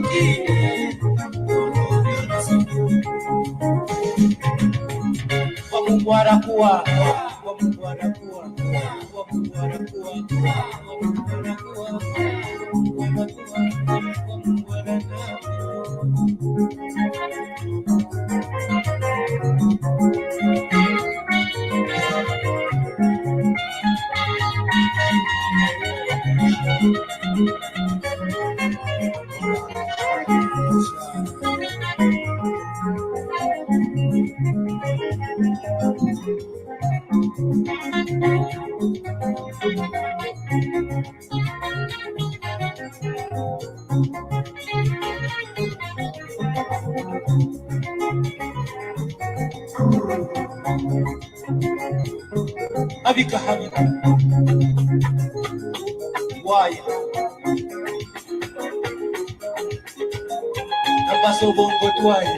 Kine Habika habika. Why? Nabasobongo twaye.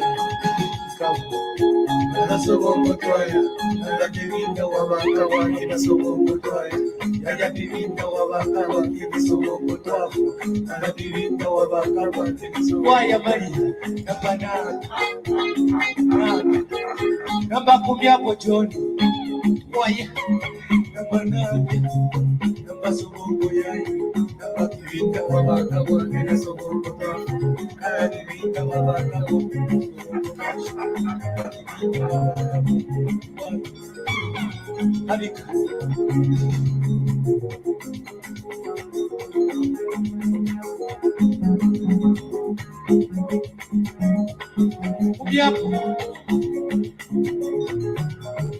Nabasobongo twaye. Nabakirinda wabaka wange nasobongo twaye. Nabakirinda wabaka wange nasobongo twaye. Nabakirinda wabaka wange nasobongo. Why Maria? Nabana. Nabakumyapo John. Why? Nabana. Nabasobongo yaye. Nabakirinda wabaka wange nasobongo twaye. Nabakirinda wabaka wange nasobongo Habika.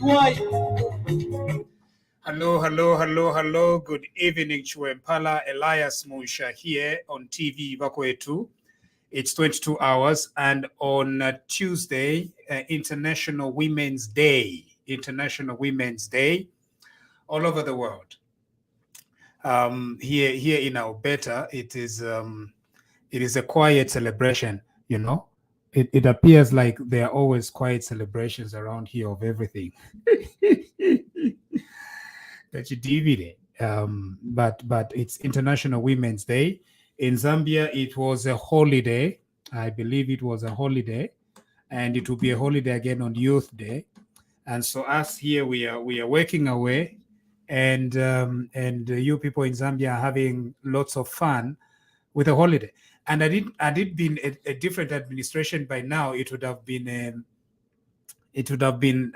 Why? Hello. Good evening, Chuempala. Elias Munshya here on TVBAKWETU. It's 22 hours, and on Tuesday, International Women's Day, all over the world. Here in Alberta, it is a quiet celebration. You know, it appears like there are always quiet celebrations around here of everything. That you divide. But it's International Women's Day. In Zambia, it was a holiday. I believe it was a holiday, and it will be a holiday again on Youth Day. And so us here, we are working away, and you people in Zambia are having lots of fun with a holiday. And had it been a different administration by now, it would have been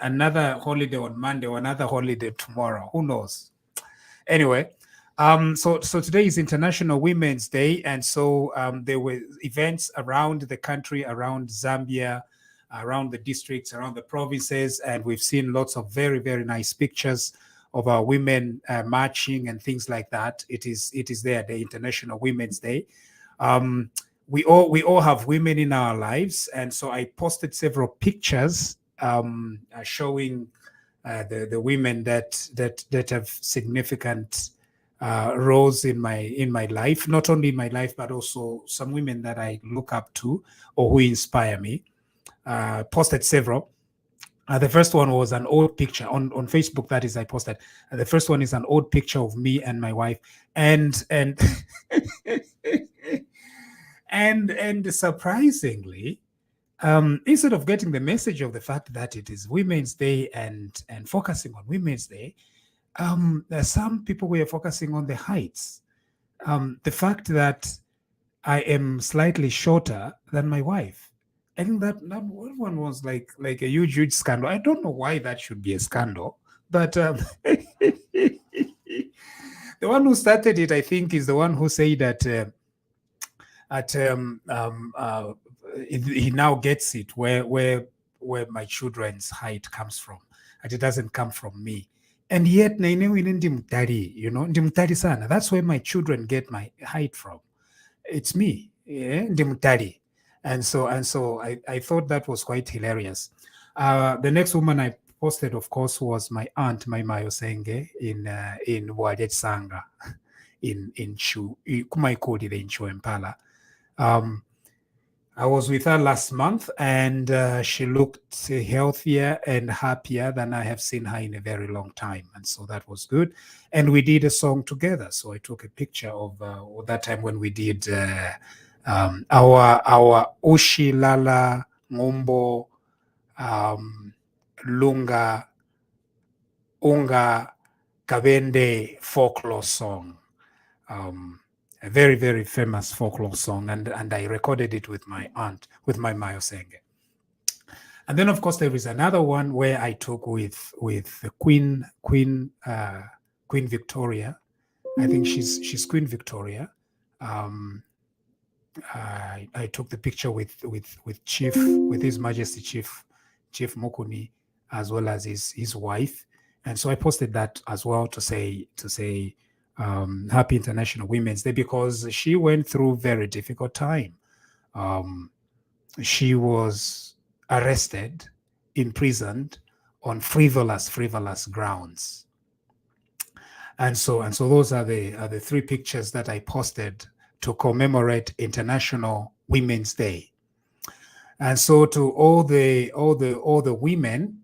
another holiday on Monday or another holiday tomorrow. Who knows? Anyway. So today is International Women's Day, and so there were events around the country, around Zambia, around the districts, around the provinces, and we've seen lots of very, very nice pictures of our women marching and things like that. It is there, the International Women's Day. We all have women in our lives, and so I posted several pictures showing the women that have significant roles in my life, not only in my life, but also some women that I look up to or who inspire me. Posted several. The first one was an old picture on Facebook. That is, I posted. The first one is an old picture of me and my wife, and and surprisingly, instead of getting the message of the fact that it is Women's Day and focusing on Women's Day, some people were focusing on the heights. The fact that I am slightly shorter than my wife. I think that one was like a huge scandal. I don't know why that should be a scandal, but the one who started it, I think, is the one who said that he now gets it where my children's height comes from, and it doesn't come from me. And yet, ndimutari sana. That's where my children get my height from. It's me, ndimutari. And so I thought that was quite hilarious. The next woman I posted, of course, was my aunt, Maimayo Senge, in Wajet Sanga, in Kumaikodi in Chuempala. I was with her last month, and she looked healthier and happier than I have seen her in a very long time. And so that was good. And we did a song together. So I took a picture of that time when we did Our Ushi Lala Ngumbo Lunga Unga Kabende folklore song. A very, very famous folklore song, and I recorded it with my aunt, with my Mayosenge. And then, of course, there is another one where I took with the Queen Victoria. I think she's Queen Victoria. I took the picture with His Majesty Chief Mukuni, as well as his wife, and so I posted that as well to say Happy International Women's Day, because she went through a very difficult time. She was arrested, imprisoned on frivolous grounds, and so those are the three pictures that I posted to commemorate International Women's Day. And so to all the women,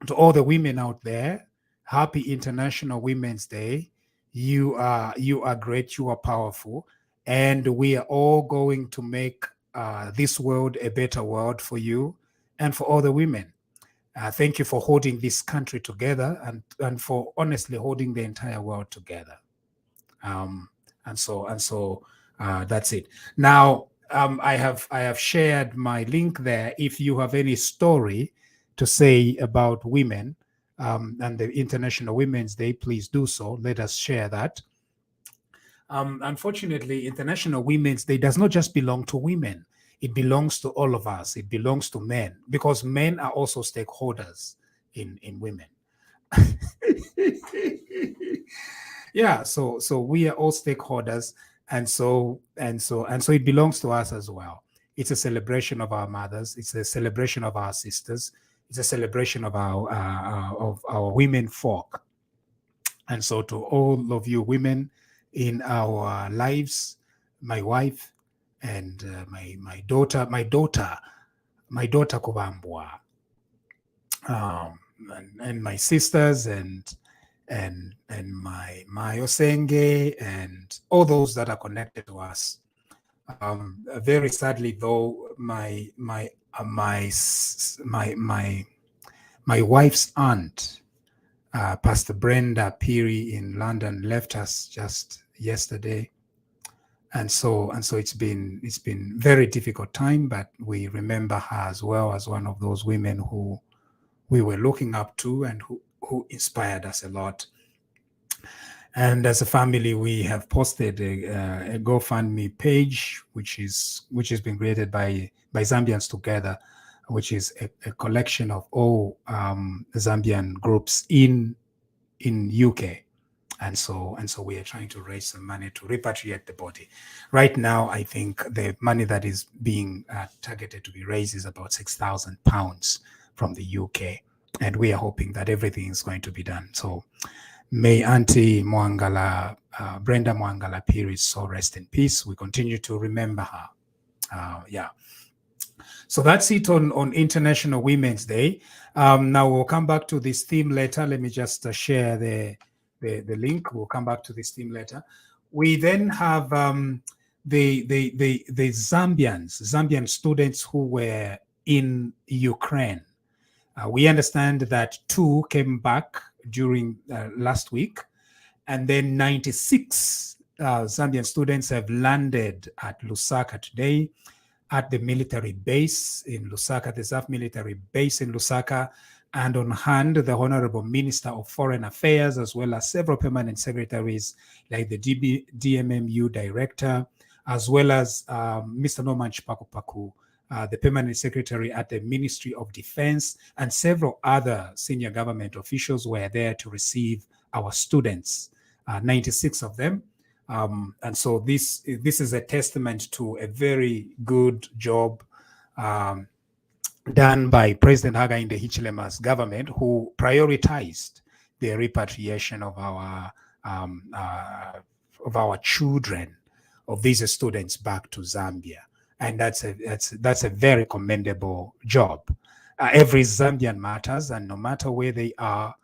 to all the women out there, Happy International Women's Day. You are great, you are powerful, and we are all going to make this world a better world for you and for all the women. Thank you for holding this country together, and for honestly holding the entire world together. And so that's it. Now, I have shared my link there. If you have any story to say about women and the International Women's Day, please do so. Let us share that. Unfortunately, International Women's Day does not just belong to women. It belongs to all of us. It belongs to men, because men are also stakeholders in women. Yeah, so we are all stakeholders, and so it belongs to us as well. It's a celebration of our mothers. It's a celebration of our sisters. It's a celebration of our women folk. And so to all of you women in our lives, my wife and my daughter Kubambwa, and my sisters and my Mayosenge and all those that are connected to us. Very sadly, though, my wife's aunt, Pastor Brenda Peary in London, left us just yesterday, and so it's been very difficult time. But we remember her as well as one of those women who we were looking up to and who inspired us a lot. And as a family, we have posted a GoFundMe page, which has been created by Zambians Together, which is a collection of all Zambian groups in UK. And so we are trying to raise some money to repatriate the body. Right now, I think the money that is being targeted to be raised is about £6,000 from the UK. And we are hoping that everything is going to be done. So may Auntie Mwangala, Brenda Mwangala Peary, so rest in peace. We continue to remember her. Yeah. So that's it on International Women's Day. Now we'll come back to this theme later. Let me just share the link. We'll come back to this theme later. We then have the Zambian students who were in Ukraine. We understand that 2 came back during last week, and then 96 Zambian students have landed at Lusaka today, at the military base in Lusaka, the ZAF military base in Lusaka, and on hand, the Honorable Minister of Foreign Affairs, as well as several permanent secretaries, like the DMMU director, as well as Mr. Norman Chipakupaku, the permanent secretary at the Ministry of Defense, and several other senior government officials were there to receive our students, 96 of them. And so this is a testament to a very good job done by President Hakainde Hichilema's government, who prioritized the repatriation of our children, of these students, back to Zambia. And that's a very commendable job. Every Zambian matters, and no matter where they are,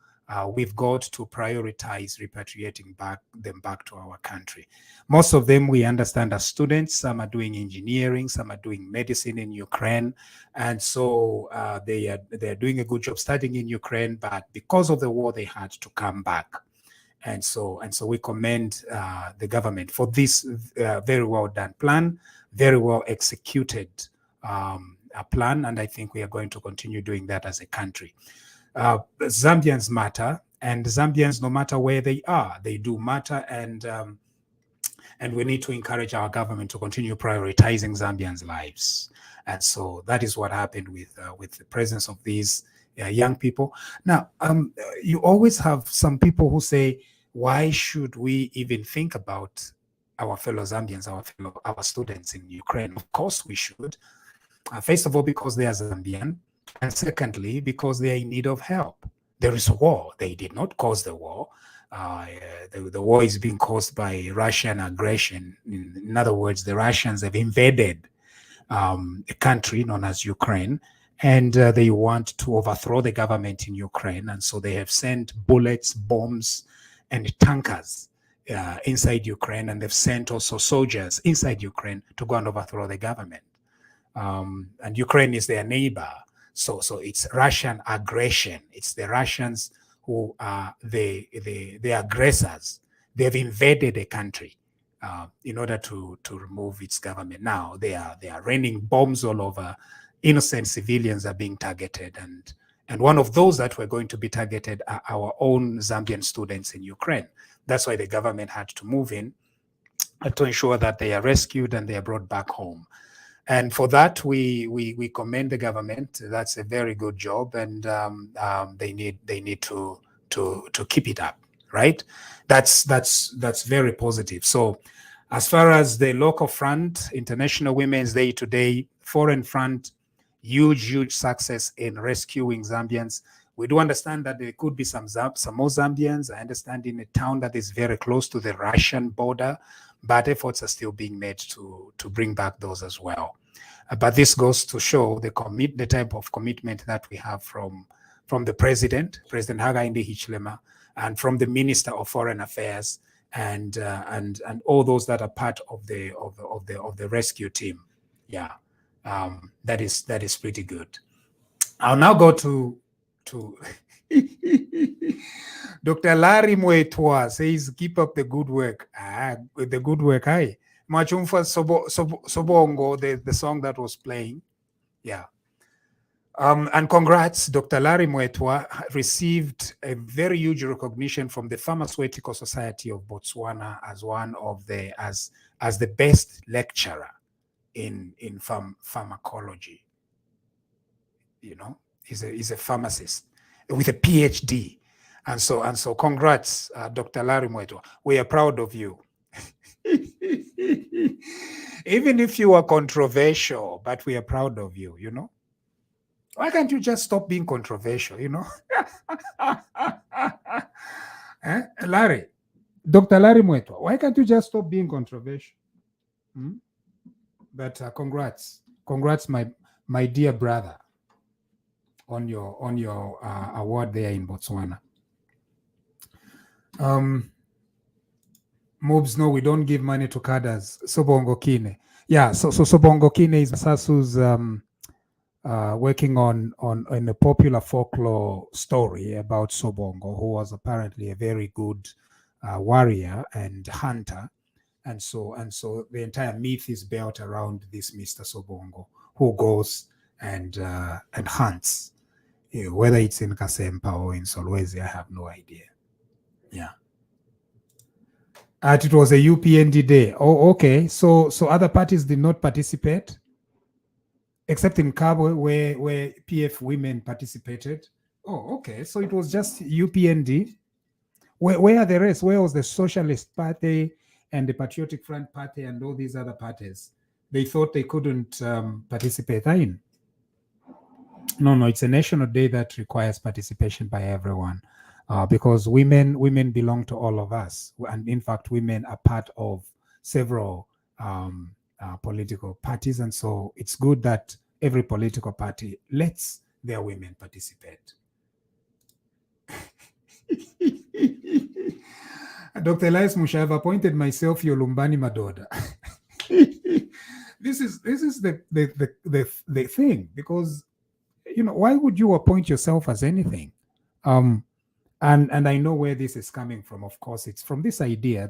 we've got to prioritize repatriating them back to our country. Most of them, we understand, are students. Some are doing engineering, some are doing medicine in Ukraine, and so they're doing a good job studying in Ukraine. But because of the war, they had to come back, and so we commend the government for this very well done plan, very well executed plan, and I think we are going to continue doing that as a country. Zambians matter, and Zambians, no matter where they are, they do matter, and we need to encourage our government to continue prioritizing Zambians' lives. And so that is what happened with the presence of these young people. Now, you always have some people who say, why should we even think about our fellow Zambians, our students in Ukraine? Of course we should. First of all, because they are Zambian, and secondly, because they are in need of help. There is war. They did not cause the war. The war is being caused by Russian aggression. In other words, the Russians have invaded a country known as Ukraine, and they want to overthrow the government in Ukraine. And so they have sent bullets, bombs, and tankers inside Ukraine, and they've sent also soldiers inside Ukraine to go and overthrow the government. And Ukraine is their neighbor. So it's Russian aggression. It's the Russians who are the aggressors. They've invaded a country in order to remove its government. Now they are raining bombs all over. Innocent civilians are being targeted, and one of those that were going to be targeted are our own Zambian students in Ukraine. That's why the government had to move in to ensure that they are rescued and they are brought back home. And for that, we commend the government. That's a very good job, and they need to keep it up, right? That's very positive. So, as far as the local front, International Women's Day today, foreign front, huge success in rescuing Zambians. We do understand that there could be some more Zambians. I understand in a town that is very close to the Russian border, but efforts are still being made to bring back those as well. But this goes to show the type of commitment that we have from the President Hakainde Hichilema, and from the Minister of Foreign Affairs, and all those that are part of the rescue team. Yeah, that is pretty good. I'll now go to Dr. Larry Mwetwa says, keep up the good work. The good work, hi. Machumfa Sobongo, the song that was playing. Yeah. And congrats, Dr. Larry Mwetwa received a very huge recognition from the Pharmaceutical Society of Botswana as one of as the best lecturer in pharmacology. You know, he's a pharmacist with a PhD. And so congrats, Dr. Larry Mwetwa. We are proud of you. Even if you are controversial, but we are proud of you, you know. Why can't you just stop being controversial, you know? Larry, Dr. Larry Mwetwa, why can't you just stop being controversial? But congrats, my dear brother, on your award there in Botswana. Mobs, no, we don't give money to cadres. Sobongo Kine. Yeah, so Sobongo Kine is Sasu's working on a popular folklore story about Sobongo, who was apparently a very good warrior and hunter. And so the entire myth is built around this Mr. Sobongo, who goes and hunts. You know, whether it's in Kasempa or in Solwezi, I have no idea. Yeah. It was a UPND day. Oh, okay. So other parties did not participate, except in Kabwe, where PF women participated. Oh, okay. So it was just UPND. Where are the rest? Where was the Socialist Party and the Patriotic Front Party and all these other parties? They thought they couldn't participate in. No, it's a national day that requires participation by everyone. Because women belong to all of us, and in fact, women are part of several political parties, and so it's good that every political party lets their women participate. Dr. Elias Munshya, I've appointed myself your Lumbani Madoda. This is the thing, because why would you appoint yourself as anything? And I know where this is coming from. Of course, it's from this idea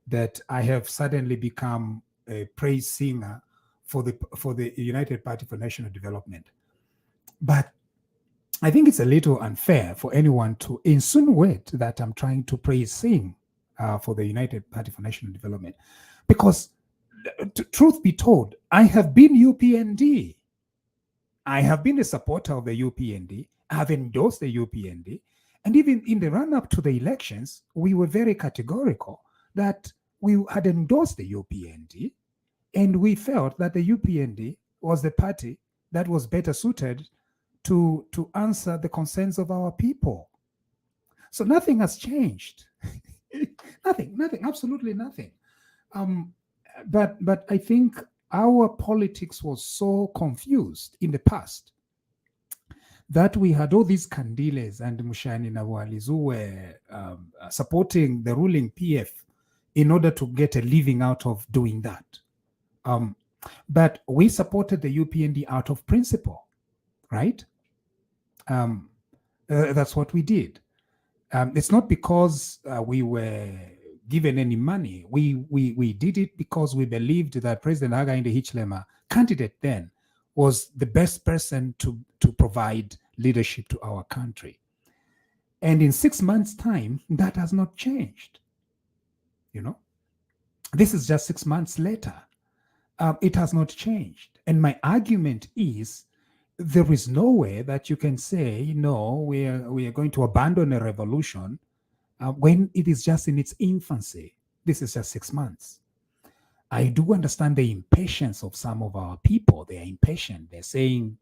that I have suddenly become a praise singer for the United Party for National Development. But I think it's a little unfair for anyone to insinuate that I'm trying to praise sing for the United Party for National Development, because truth be told, I have been UPND. I have been a supporter of the UPND. I have endorsed the UPND. And even in the run-up to the elections, we were very categorical that we had endorsed the UPND, and we felt that the UPND was the party that was better suited to answer the concerns of our people. So nothing has changed. nothing, absolutely nothing. But I think our politics was so confused in the past that we had all these Kandiles and Mushani Nawalis who were supporting the ruling PF in order to get a living out of doing that. But we supported the UPND out of principle, right? That's what we did. It's not because we were given any money. We did it because we believed that President Hakainde Hichilema, candidate then, was the best person to provide leadership to our country. And in 6 months' time, that has not changed. This is just 6 months later. It has not changed. And my argument is, there is no way that you can say, no, we are going to abandon a revolution when it is just in its infancy. This is just 6 months. I do understand the impatience of some of our people. They are impatient. They're saying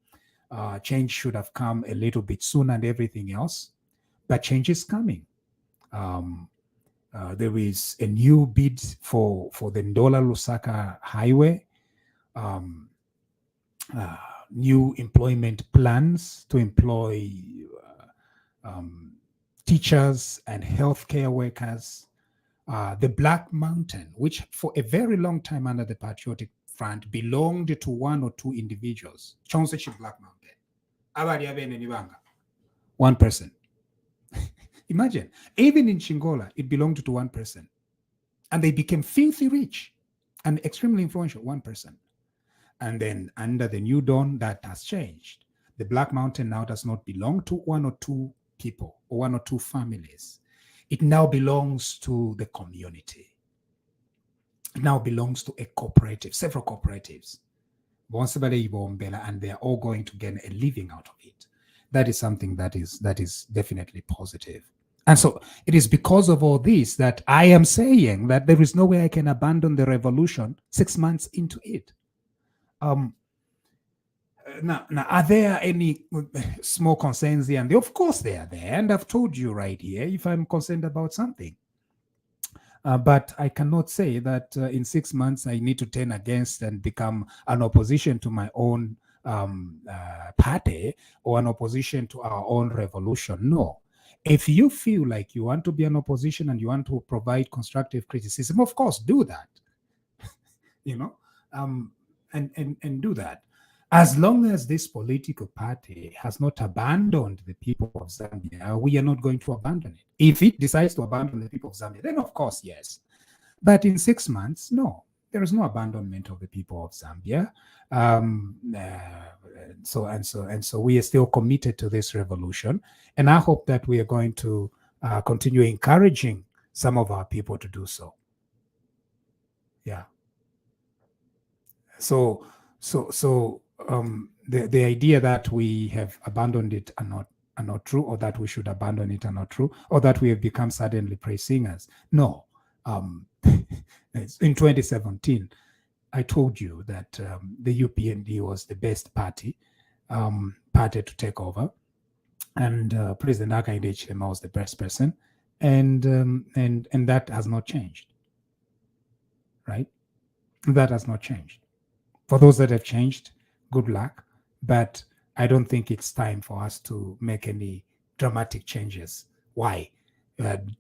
change should have come a little bit sooner and everything else, but change is coming. There is a new bid for the Ndola-Lusaka highway, new employment plans to employ teachers and healthcare workers. The Black Mountain, which for a very long time under the Patriotic Front belonged to one or two individuals. Chonsechi Black Mountain. One person. Imagine, even in Chingola, it belonged to one person. And they became filthy rich and extremely influential, one person. And then under the New Dawn, that has changed. The Black Mountain now does not belong to one or two people or one or two families. It now belongs to the community. It now belongs to a cooperative, several cooperatives. And they are all going to get a living out of it. That is something that is definitely positive. And so it is because of all this that I am saying that there is no way I can abandon the revolution 6 months into it. Now, are there any small concerns here? And of course they are there. And I've told you right here if I'm concerned about something. But I cannot say that in 6 months I need to turn against and become an opposition to my own party or an opposition to our own revolution. No. If you feel like you want to be an opposition and you want to provide constructive criticism, of course, do that. And do that. As long as this political party has not abandoned the people of Zambia, we are not going to abandon it. If it decides to abandon the people of Zambia, then of course, yes. But in 6 months, no, there is no abandonment of the people of Zambia. So we are still committed to this revolution. And I hope that we are going to continue encouraging some of our people to do so. Yeah. So the idea that we have abandoned it are not true, or that we should abandon it are not true, or that we have become suddenly praise singers. No. In 2017, I told you that the UPND was the best party to take over, and President Hakainde Hichilema was the best person, and that has not changed, right? That has not changed. For those that have changed, good luck. But I don't think it's time for us to make any dramatic changes Why?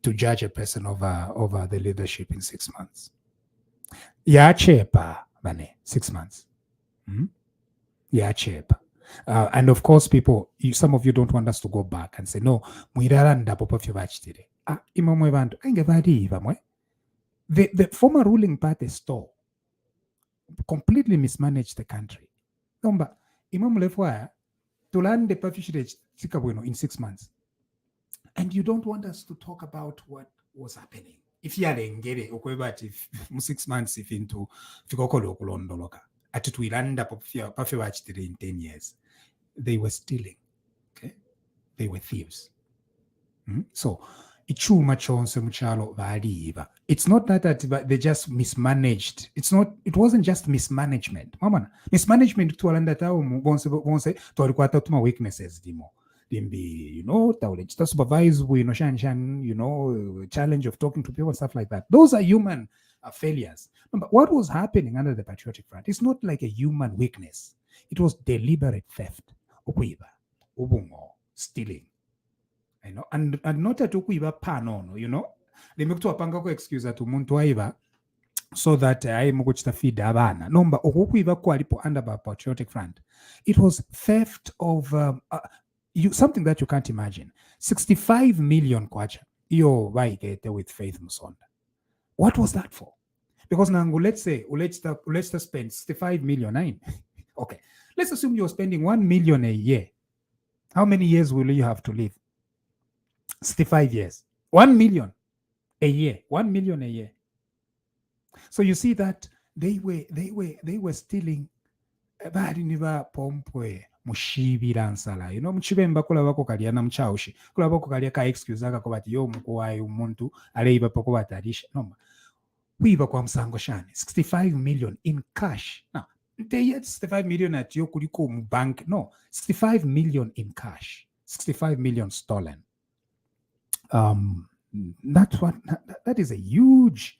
To judge a person over the leadership in 6 months. Yeah, chepa, bane, 6 months. Yeah, chepa. And of course, people, some of you don't want us to go back and say, no, mwiraranda popo fyovachitire. Imamwe bantu, enge badiva mwe. The former ruling party store completely mismanaged the country. Nomba, imamu lefwaya, tulande pafishire chikabweno in 6 months. And you don't want us to talk about what was happening. If you are engaged, if 6 months, if into Fikokolo Kulondoloka, at it will end up in 10 years. They were stealing. Okay, they were thieves. So it's not that they just mismanaged. It wasn't just mismanagement. Mismanagement to weaknesses. Supervise, challenge of talking to people and stuff like that. Those are human failures. But what was happening under the Patriotic Front? It's not like a human weakness. It was deliberate theft, stealing. And not at panono, they make to a panga excuse to Muntuaiva so that I mukuchita feed abana. Nomba okuiva kwalipo under the Patriotic Front. It was theft of something that you can't imagine. 65 million kwacha. Iyo waigete with Faith Musonda. What was that for? Because nangu, let's say, let's spend 65 million. Okay. Let's assume you're spending 1 million a year. How many years will you have to live? 65 years. 1 million a year. 1 million a year. So you see that they were stealing mushibira nsala muchibemba kulabako kalya na mchaushi kulabako kalya ka excuse aka kobati yo mukuwayi umuntu aleiba poko batarisha noma kwiba kwa msango shane 65 million in cash. Now they had 65 million at yo kuliko mu bank. No, 65 million in cash, 65 million stolen. That is a huge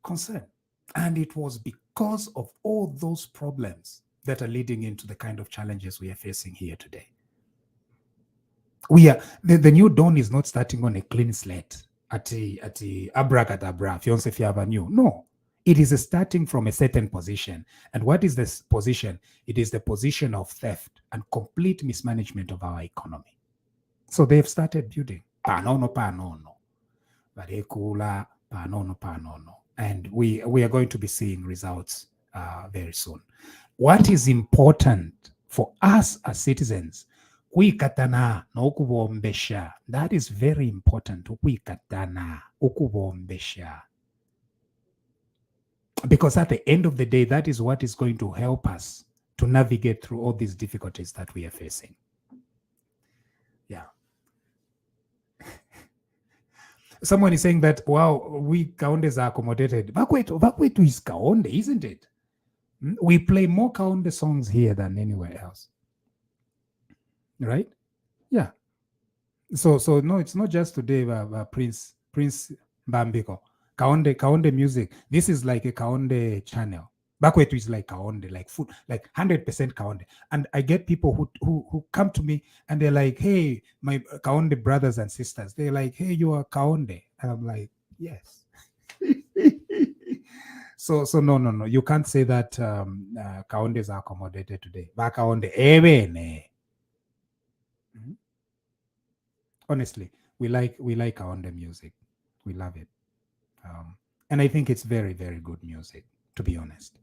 concern, and it was because of all those problems that are leading into the kind of challenges we are facing here today. The new dawn is not starting on a clean slate at the abracadabra, fiance fiavanue. No, it is starting from a certain position. And what is this position? It is the position of theft and complete mismanagement of our economy. So they've started building panono. Barekula panono. And we are going to be seeing results very soon. What is important for us as citizens, kuikatana na ukubombesha. That is very important. Kuikatana, ukubombesha. Because at the end of the day, that is what is going to help us to navigate through all these difficulties that we are facing. Yeah. Someone is saying that, wow, we Kaondes are accommodated. Bakwetu is Kaonde, isn't it? We play more Kaonde songs here than anywhere else. Right? Yeah. So no, it's not just today, Prince Bambiko. Kaonde music. This is like a Kaonde channel. Bakwetu is like Kaonde, like food, like 100% Kaonde. And I get people who come to me and they're like, hey, my Kaonde brothers and sisters, they're like, hey, you are Kaonde. And I'm like, yes. So no. You can't say that Kaondes are accommodated today. Kaonde, honestly, we like Kaonde music. We love it. And I think it's very, very good music, to be honest.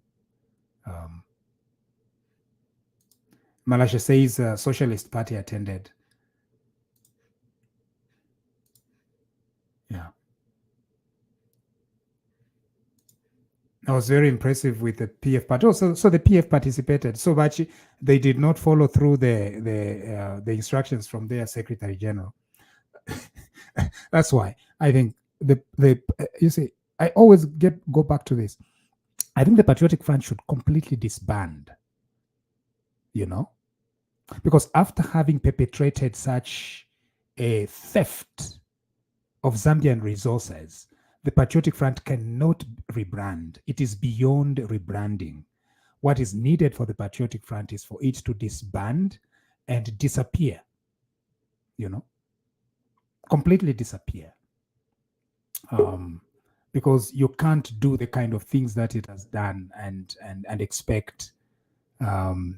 Malasha says Socialist Party attended. Yeah. I was very impressive with the PF party. Oh, so the PF participated. So Bachi, they did not follow through the instructions from their Secretary General. That's why I think you see, I always go back to this. I think the Patriotic Front should completely disband. Because after having perpetrated such a theft of Zambian resources, the Patriotic Front cannot rebrand. It is beyond rebranding. What is needed for the Patriotic Front is for it to disband and disappear. completely disappear. Because you can't do the kind of things that it has done and expect and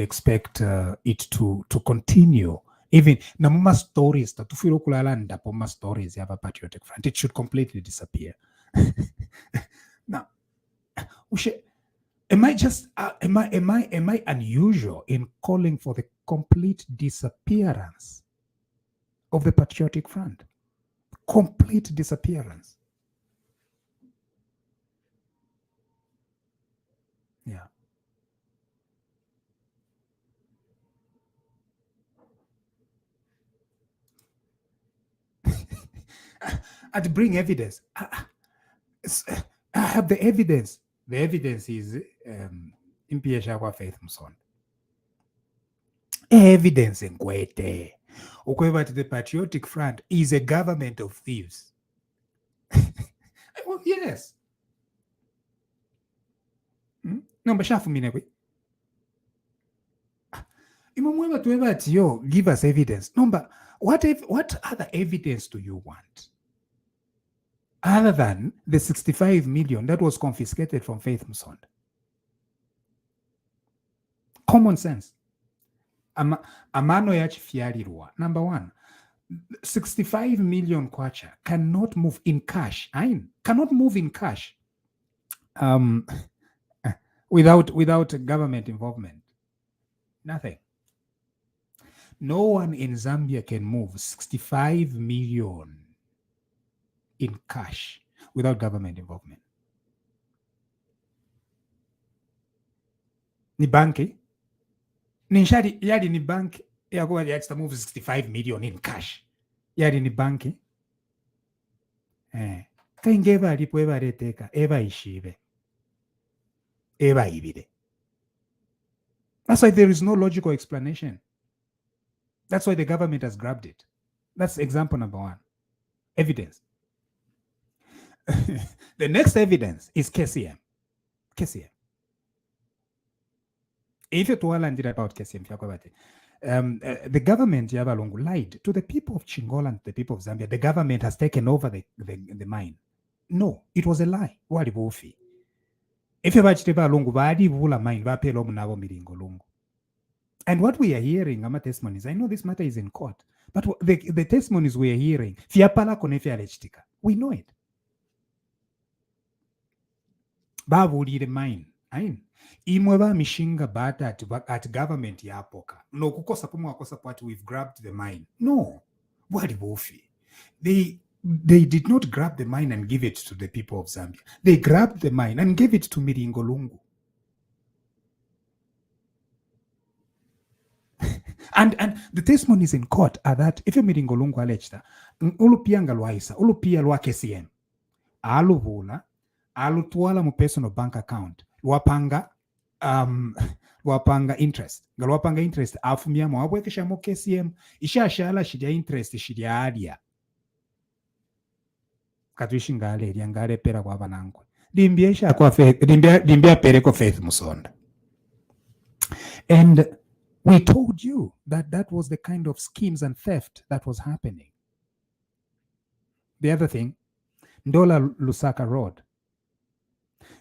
expect it to continue. Even namuma stories tatufira okulala ndapo ma stories yava Patriotic Front, it should completely disappear. Now, am I unusual in calling for the complete disappearance of the Patriotic Front? Complete disappearance. Yeah. And bring evidence. I have the evidence. The evidence is impiyesha kwa Faith Mson. Evidence in Kwete. Ukweba to the Patriotic Front is a government of thieves. Well, yes. No, bashafu minekwe. Imamweba tuweba tiyo, give us evidence. No, but what other evidence do you want? Other than the 65 million that was confiscated from Faith Mson. Common sense. Amano yachifiarirwa. Number one, 65 million kwacha cannot move in cash. Cannot move in cash without government involvement. Nothing. No one in Zambia can move 65 million in cash without government involvement. Ni banki? Ninshadi yadi ni banki yakuwa yachita move 65 million in cash. Yadi ni banki? Kaingeva alipo eva reteka, eva ishive. Eva ibide. That's why there is no logical explanation. That's why the government has grabbed it. That's example number one. Evidence. The next evidence is KCM. KCM. If you talk about KCM, the government Yabalongo lied to the people of Chingola and the people of Zambia. The government has taken over the mine. No, it was a lie. If you watch the Balongo, mine, and what we are hearing, ama testimonies, I know this matter is in court, but the testimonies we are hearing, we know it. Babuli the mine. Imweba mishinga bata at government ya poka. No kukosa pumu wakosa pati we've grabbed the mine. No. Wadi bofi. They did not grab the mine and give it to the people of Zambia. They grabbed the mine and gave it to Miringolungu. And the testimonies in court are that if you Miringolungu alechta, ulupia ngalwaisa, ulupia lwa KCM, aluvula, alutwala mu personal bank account, wapanga interest. Galwapanga interest afumia mo abwekesha mo KCM, ishashala shidya interest shidya adia. Katwishi ngale pera kwa banangwe. Dimbiesha kwa Faith, dimbia pere kwa Faith Musonda. And we told you that was the kind of schemes and theft that was happening. The other thing, Ndola Lusaka Road.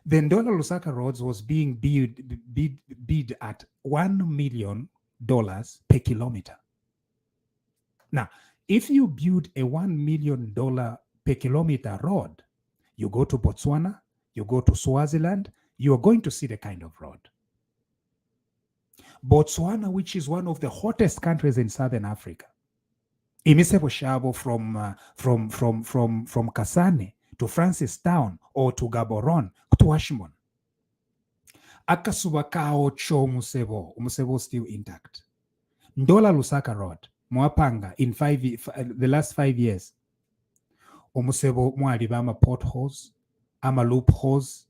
The Ndola Lusaka Roads was being bid at $1 million per kilometer. Now, if you build a $1 million per kilometer road, you go to Botswana, you go to Swaziland, you are going to see the kind of road. Botswana, which is one of the hottest countries in Southern Africa, Imisebo Shabo from Kasane to Francistown or to Gaborone to Ashmon. Akasubakao cho Musebo still intact. Ndola Lusaka Road, Mwapanga in the last 5 years. Musebo Mwalibama potholes, ama loopholes,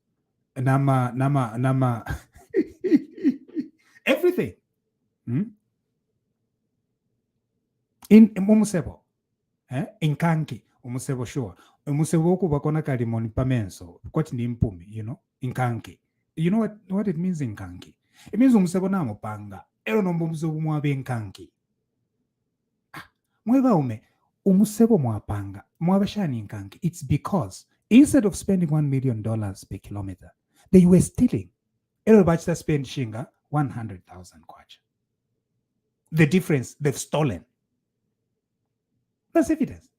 nama everything. In Musebo, in Kanki, Musebo sure. Musebo kubakona kalimoni pamenso, kwati ni mpumi, in Kanki. You know what it means in Kanki? It means Musebo na mopanga. Ero no Musebo mwabe in Kanki. Mwevaume, umusebo mwapanga, mwabashani nkanki. It's because instead of spending $1 million per kilometer, they were stealing. Elobachta spend shinga 100,000 kwacha. The difference, they've stolen. That's evidence.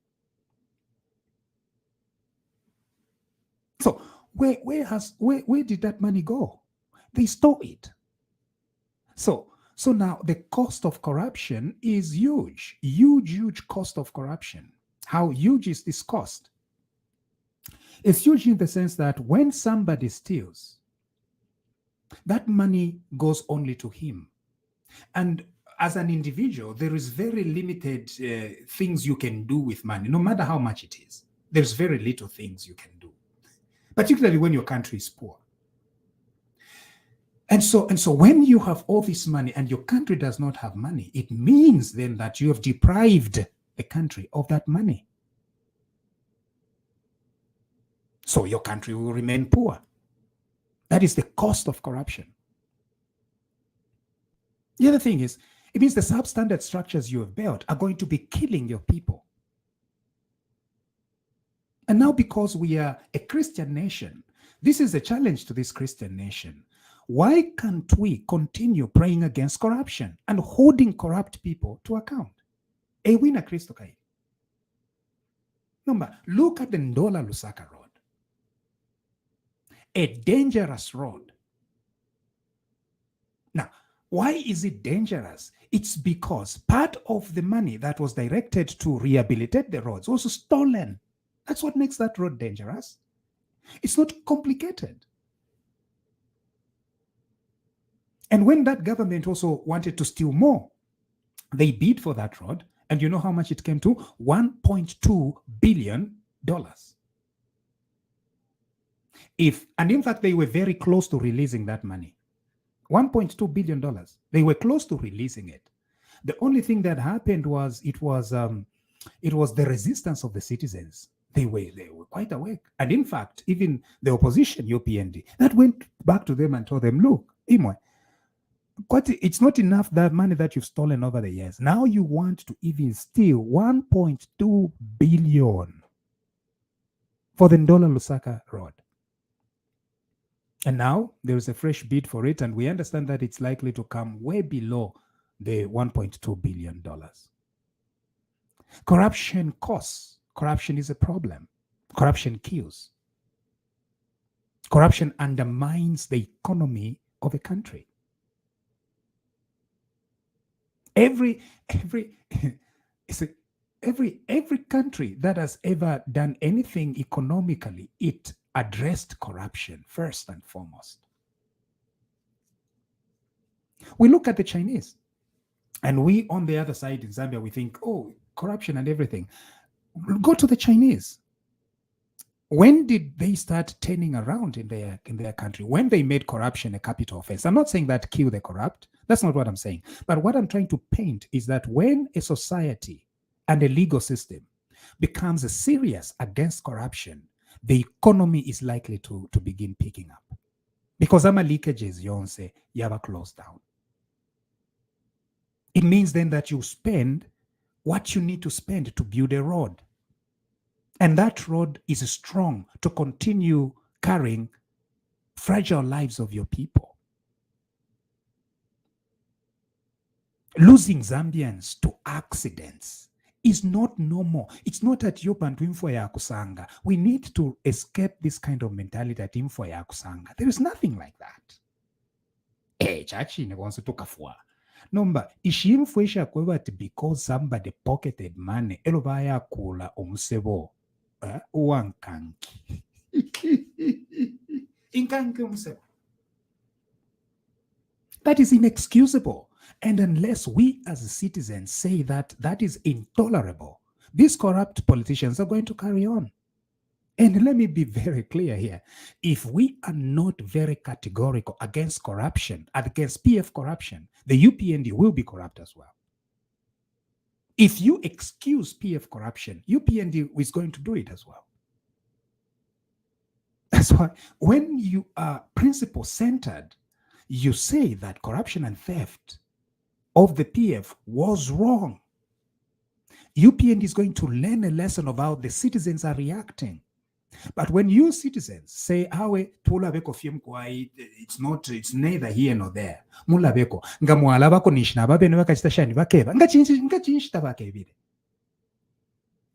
So where did that money go? They stole it. So now the cost of corruption is huge, huge cost of corruption. How huge is this cost? It's huge in the sense that when somebody steals, that money goes only to him. And as an individual, there is very limited things you can do with money, no matter how much it is. There's very little things you can do, particularly when your country is poor. And so when you have all this money and your country does not have money, it means then that you have deprived the country of that money. So your country will remain poor. That is the cost of corruption. The other thing is, it means the substandard structures you have built are going to be killing your people. And now, because we are a Christian nation, this is a challenge to this Christian nation. Why can't we continue praying against corruption and holding corrupt people to account? A winner Christo Kai. Number, look at the Ndola Lusaka Road. A dangerous road. Now, why is it dangerous? It's because part of the money that was directed to rehabilitate the roads was stolen. That's what makes that road dangerous. It's not complicated. And when that government also wanted to steal more, they bid for that road. And you know how much it came to? $1.2 billion. And in fact, they were very close to releasing that money. $1.2 billion. They were close to releasing it. The only thing that happened was it was the resistance of the citizens. They were quite awake. And in fact, even the opposition, UPND, that went back to them and told them, look, Imwe, it's not enough that money that you've stolen over the years. Now you want to even steal $1.2 billion for the Ndola Lusaka Road. And now there is a fresh bid for it, and we understand that it's likely to come way below the $1.2 billion. Corruption costs. Corruption is a problem. Corruption kills. Corruption undermines the economy of a country. Every country that has ever done anything economically, it addressed corruption first and foremost. We look at the Chinese, and we on the other side in Zambia, we think, oh, corruption and everything. Go to the Chinese. When did they start turning around in their country? When they made corruption a capital offense. I'm not saying that kill the corrupt. That's not what I'm saying. But what I'm trying to paint is that when a society and a legal system becomes serious against corruption, the economy is likely to begin picking up. Because ama leakages, yonse, yaba closed down. It means then that you spend what you need to spend to build a road. And that road is strong to continue carrying fragile lives of your people. Losing Zambians to accidents is not normal. It's not at your bantu info ya kusanga. We need to escape this kind of mentality at info ya kusanga. There is nothing like that. Chachi ne wants to kafua. Number ishimfo isha kwebati because somebody pocketed money elobaya kula umusebo. Uwankanki. Inkanki umusebo. That is inexcusable. And unless we as citizens say that that is intolerable, these corrupt politicians are going to carry on. And let me be very clear here. If we are not very categorical against corruption, against PF corruption, the UPND will be corrupt as well. If you excuse PF corruption, UPND is going to do it as well. That's why when you are principle-centered, you say that corruption and theft of the PF was wrong. UPND is going to learn a lesson of how the citizens are reacting. But when you citizens say, it's neither here nor there. Mulabeko, ngamwala bako nishna babene bakachitashani bakeba. Ngachinshita bakebire.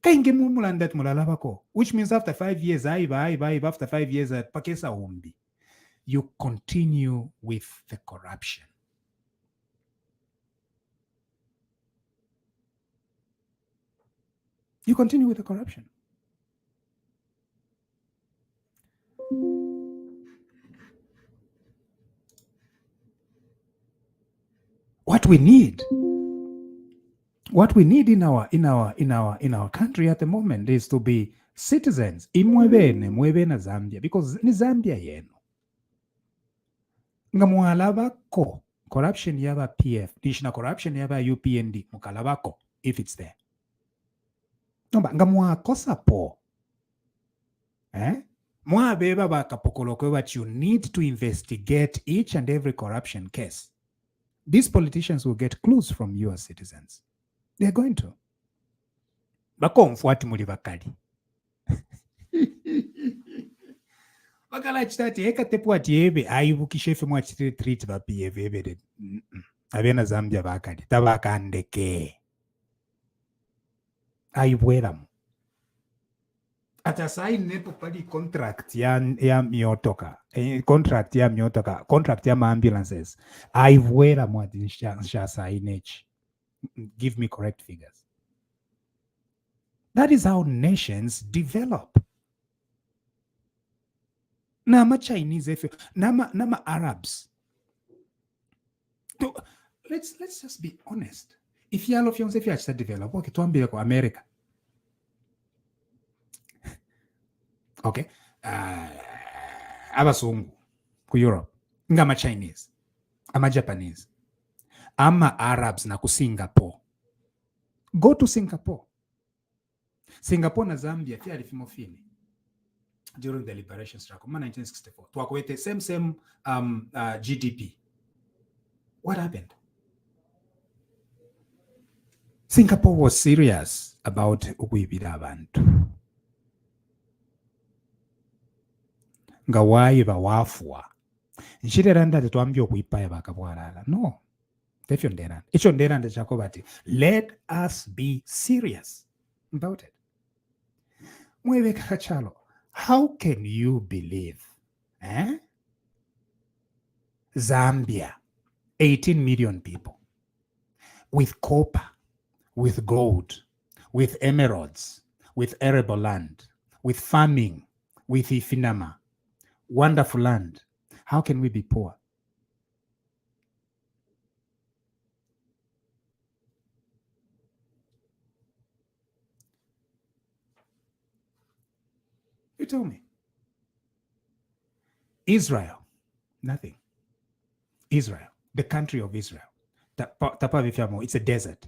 Kainge mumulandat mulala bako. Which means after 5 years, after 5 years at Pakesa Umbi, you continue with the corruption. You continue with the corruption. What we need in our country at the moment is to be citizens. Imwebena Zambia, because ni Zambia yenu. Ngamwalabako corruption yaba PF, dishna corruption yaba UPND, mukalabako, if it's there. Ngamwakosa po. Mwabeba bakapokoloke, but you need to investigate each and every corruption case. These politicians will get clues from you as citizens. They're going to. Bakomfuati muli bakali. Bakala chitati eka tepuati ebe ayibukishefe mwachitiri treat bapi ebe. Abena Zambia bakali. Tabakandeke. Ayibwelamu. Atasai nepo pali contract ya miotoka. Contract ya miotoka. Contract ya ambulances. Ayibwela mwati nisha sainechi. Give me correct figures. That is how nations develop. Nama Chinese, nama Arabs. Let's just be honest. If you all of you say develop, okay, tuambie kwa America. Okay. Abasungu ku Europe. Ngama Chinese. Ama Japanese. Ama Arabs na ku Singapore. Go to Singapore. Singapore na Zambia pia alifimofini during the liberation struggle, 1964. Twakwete same GDP. What happened? Singapore was serious about ukwibira abantu. Ngawayi bawafwa. Nshireranda tetwambye okuipaya bakabwalala. No. Let us be serious about it. How can you believe Zambia, 18 million people, with copper, with gold, with emeralds, with arable land, with farming, with ifinama, wonderful land? How can we be poor? You tell me. Israel, nothing. Israel, the country of Israel. It's a desert.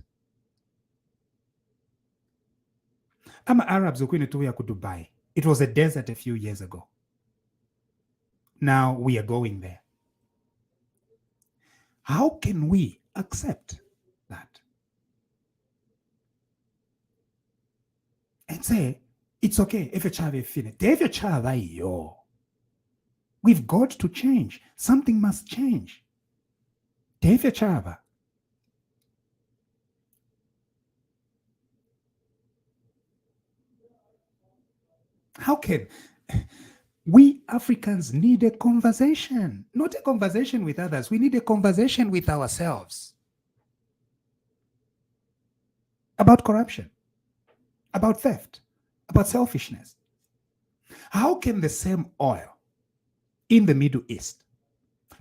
I'm Arabs who to Dubai. It was a desert a few years ago. Now we are going there. How can we accept that? And say, it's okay if a child is finished. If a child, we've got to change. Something must change. If a child, how can we Africans need a conversation? Not a conversation with others. We need a conversation with ourselves about corruption, about theft, about selfishness. How can the same oil in the Middle East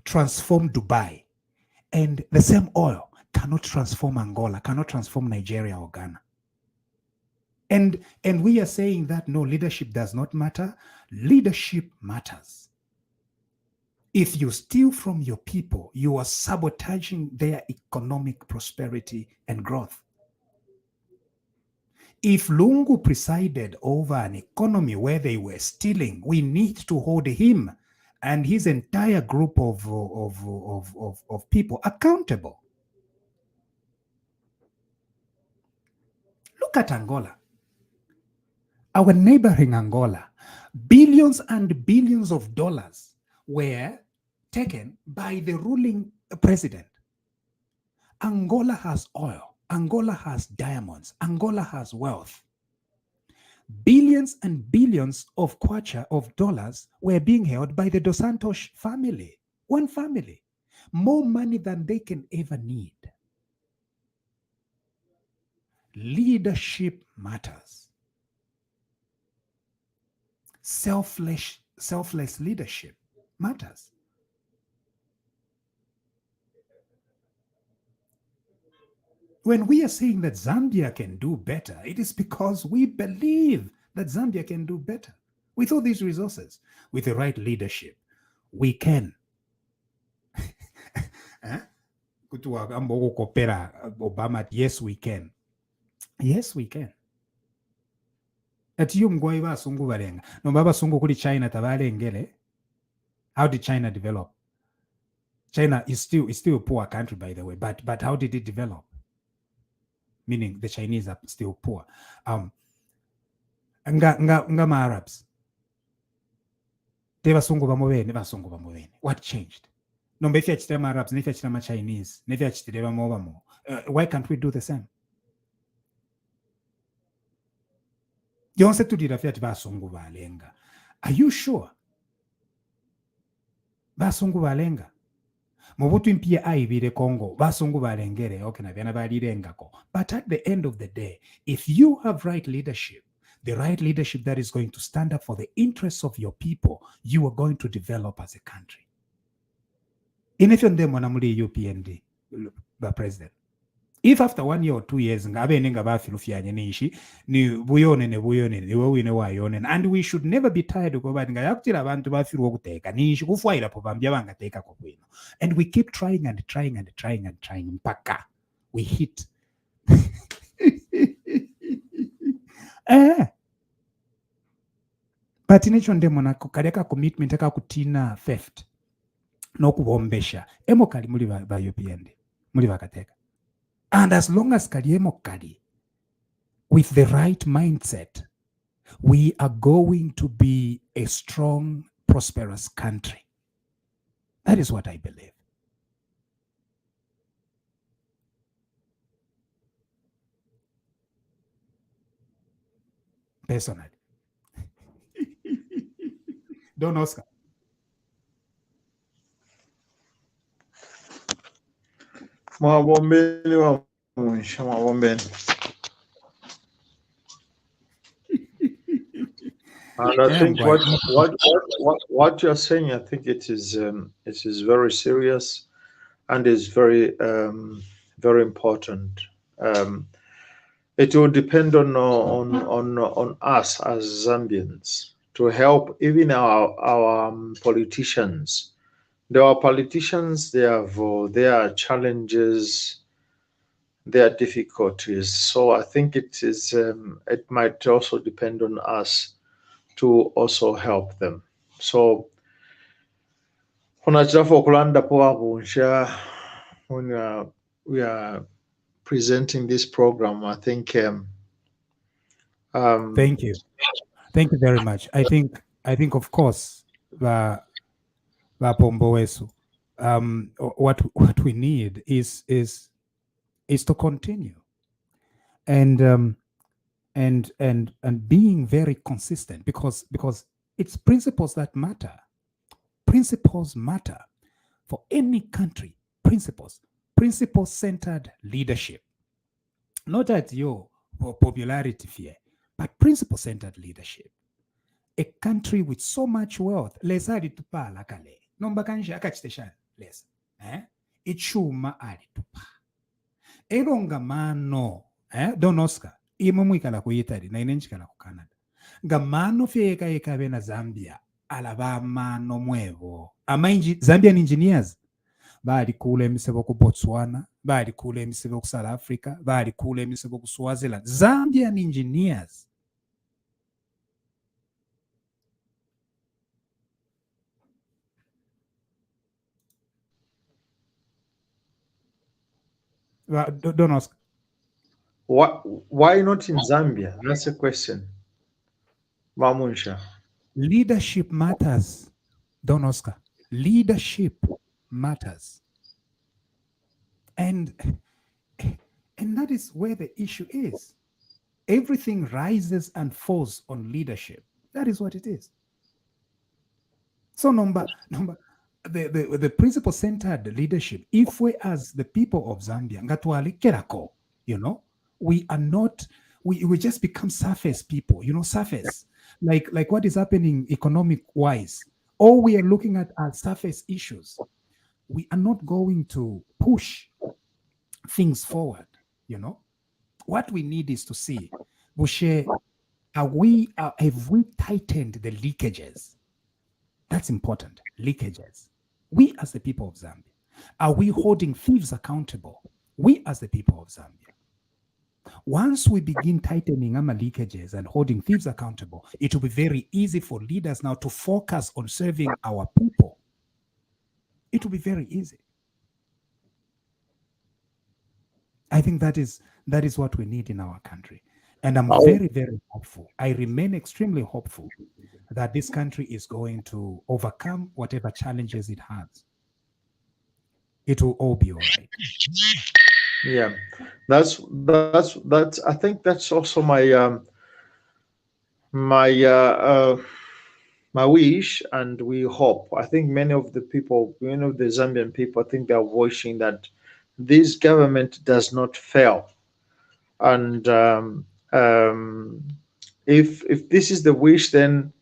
transform Dubai, and the same oil cannot transform Angola, cannot transform Nigeria or Ghana? And we are saying that no, leadership does not matter. Leadership matters. If you steal from your people, you are sabotaging their economic prosperity and growth. If Lungu presided over an economy where they were stealing, we need to hold him and his entire group of people accountable. Look Look at Angola. Our neighboring Angola, billions and billions of dollars were taken by the ruling president. Angola has oil. Angola has diamonds. Angola has wealth. Billions and billions of kwacha, of dollars, were being held by the Dos Santos family. One family. More money than they can ever need. Leadership matters. Selfless leadership matters. When we are saying that Zambia can do better, it is because we believe that Zambia can do better. With all these resources, with the right leadership, we can. Obama, yes, we can. Yes, we can. Ati mgwai basungu balenga. No baba sungu kuli China tabalengele. How did China develop? China is still a poor country, by the way, but how did it develop? Meaning the Chinese are still poor. Nga Arabs. What changed? No, if you Arabs, if you Chinese, if you why can't we do the same? Are you sure? Basungu balenga. Mobutu mpia aibire Congo, basungu balengere, okay, na biana balirengako. But at the end of the day, if you have right leadership, the right leadership that is going to stand up for the interests of your people, you are going to develop as a country. In if you're UPND, the president, if after 1 year or 2 years, and we should never be tired of and we keep trying and trying and trying and trying, we hit. But in each one demo na kukareka commitment aka kutina theft no kubombesha emo kali muri ba UPND muri bakateka. And as long as kaliemo kali, with the right mindset, we are going to be a strong, prosperous country. That is what I believe. Personally. Don Oscar. Mabombeni Munshya, mabombeni. And I think what you're saying, I think it is very serious, and is very very important. It will depend on us as Zambians to help even our politicians. There are politicians, they have their challenges, their difficulties. So I think it might also depend on us to also help them. So when we are presenting this program, I think thank you very much. I think of course what we need is to continue and being very consistent, because it's principles that matter. Principles matter for any country. Principle-centered leadership, not at your popularity fear, but principle-centered leadership. A country with so much wealth, lesari tupa lakale. Nomba kanja akachitesha les. Ichuma ali tupa. Eronga mano, Don Oscar, imumwikala ku Italy na inenchikala ku Canada. Gamano fieka ekabe na Zambia, alabama no mwevo. Zambian engineers bali kula emisebo ku Botswana, bali kula emisebo ku South Africa, bali kula emisebo ku Swaziland. Zambian engineers. Don't ask. Why not in Zambia? That's a question. Munshya. Leadership matters, Don Oscar. Leadership matters. And that is where the issue is. Everything rises and falls on leadership. That is what it is. So the principle centered leadership, if we as the people of Zambia, you know, we are not, we just become surface people, surface. Like what is happening economic wise. All we are looking at are surface issues. We are not going to push things forward, What we need is to see, Bushe, have we tightened the leakages? That's important. Leakages. We as the people of Zambia, are we holding thieves accountable? We as the people of Zambia. Once we begin tightening our leakages and holding thieves accountable, it will be very easy for leaders now to focus on serving our people. It will be very easy. I think that is what we need in our country. And I'm very, very hopeful. I remain extremely hopeful that this country is going to overcome whatever challenges it has. It will all be all right. Yeah, that's. I think that's also my wish, and we hope. I think many of the Zambian people, I think they are wishing that this government does not fail, and if this is the wish, then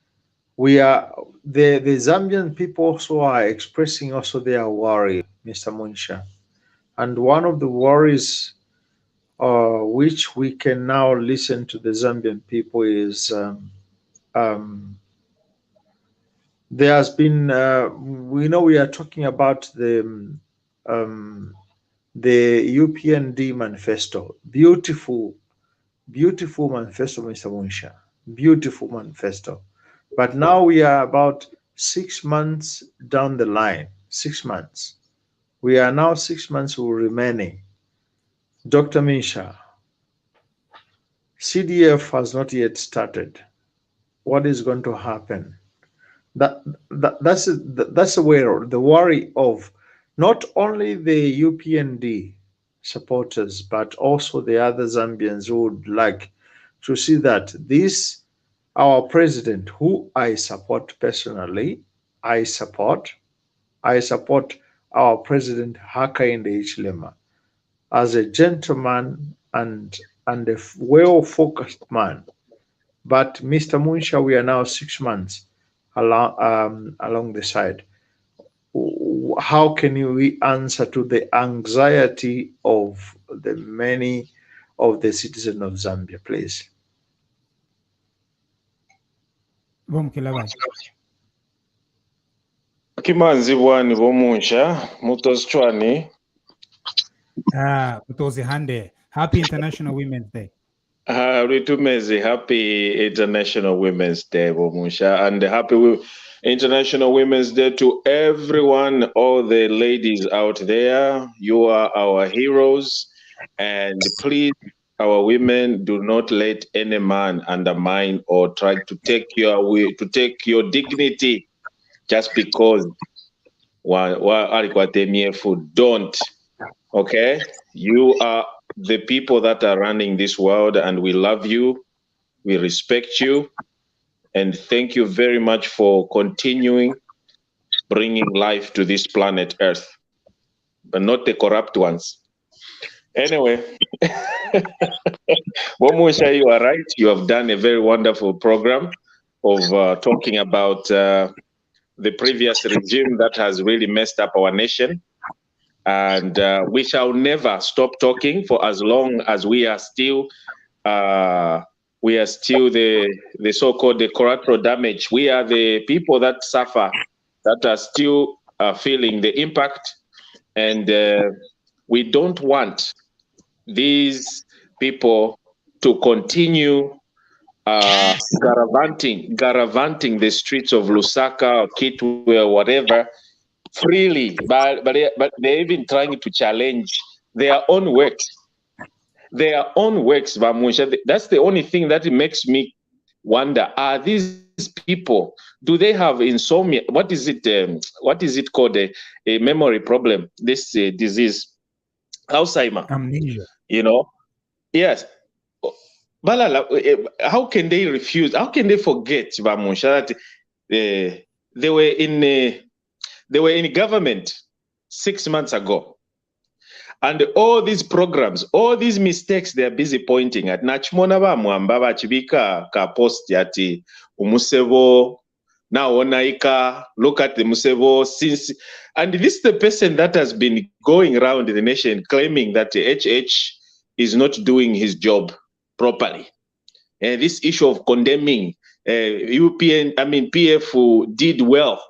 we are the Zambian people also are expressing also their worry, Mr. Munshya, and one of the worries which we can now listen to the Zambian people is there has been we are talking about the UPND manifesto, beautiful manifesto, Mr. Munshya, beautiful manifesto. But now we are about 6 months down the line. 6 months. We are now 6 months remaining. Dr. Munshya, CDF has not yet started. What is going to happen? That's where the worry of not only the UPND supporters, but also the other Zambians who would like to see that our president, who I support personally, I support our president Hakainde Hichilema as a gentleman and a well-focused man. But Mr. Munshya, we are now 6 months along the side. How can we answer to the anxiety of the many of the citizens of Zambia, please? Kimanzibwani bomunsha mutozchwani. Mutozi Hande. Happy International Women's Day. Ritumezi, happy International Women's Day, bomunsha, and happy International Women's Day to everyone, all the ladies out there. You are our heroes, and please, our women, do not let any man undermine or try to take your dignity just because don't. Okay, you are the people that are running this world, and we love you, we respect you, and thank you very much for continuing bringing life to this planet Earth, but not the corrupt ones. Anyway, Bomusha, you are right. You have done a very wonderful program of talking about the previous regime that has really messed up our nation. And we shall never stop talking for as long as we are still the so-called the collateral damage. We are the people that suffer, that are still feeling the impact, and we don't want these people to continue garavanting the streets of Lusaka or Kitwe or whatever freely, but they're even trying to challenge their own works. their own works. That's the only thing that makes me wonder: are these people? Do they have insomnia? What is it? What is it called? A memory problem? This disease, Alzheimer. Amnesia. You know? Yes. Balala, how can they refuse? How can they forget, Bamusha, that they were in government 6 months ago, and all these programs, all these mistakes they are busy pointing at. Nachmona ba mwamba bachibika ka post yati umusevo na onaika. Look at the Musevo since, and this is the person that has been going around the nation claiming that the HH is not doing his job properly. And this issue of condemning PF who did well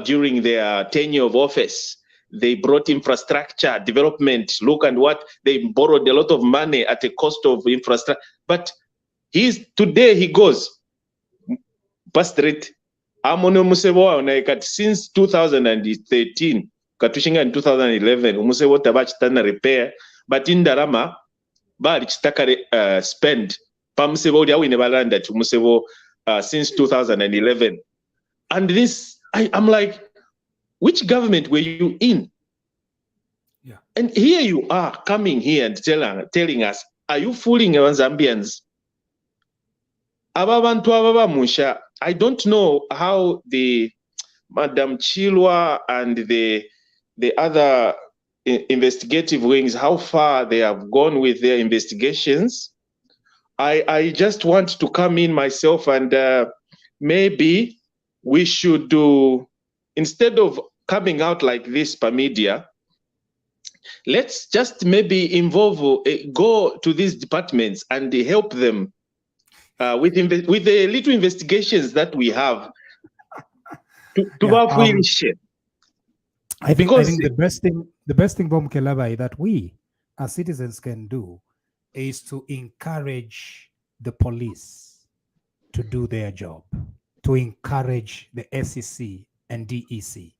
during their tenure of office. They brought infrastructure development. Look at what they borrowed, a lot of money at the cost of infrastructure. But today he goes, Pastrate, Amono Musevo since 2013, Katushinga in 2011, Umusevo Tabach repair, but in Darama, Barichtakare spend Pamsevo we never learned that Musevo since 2011. And this, I'm like, which government were you in? Yeah. And here you are coming here and telling us, are you fooling our Zambians? Ababantu Ababa Musha, I don't know how the Madam Chilwa and the other investigative wings, how far they have gone with their investigations. I just want to come in myself and maybe we should do, instead of coming out like this per media, let's just maybe involve, go to these departments and help them with the little investigations that we have. I think the best thing, Bom Kelaba, that we as citizens can do is to encourage the police to do their job, to encourage the SEC and DEC.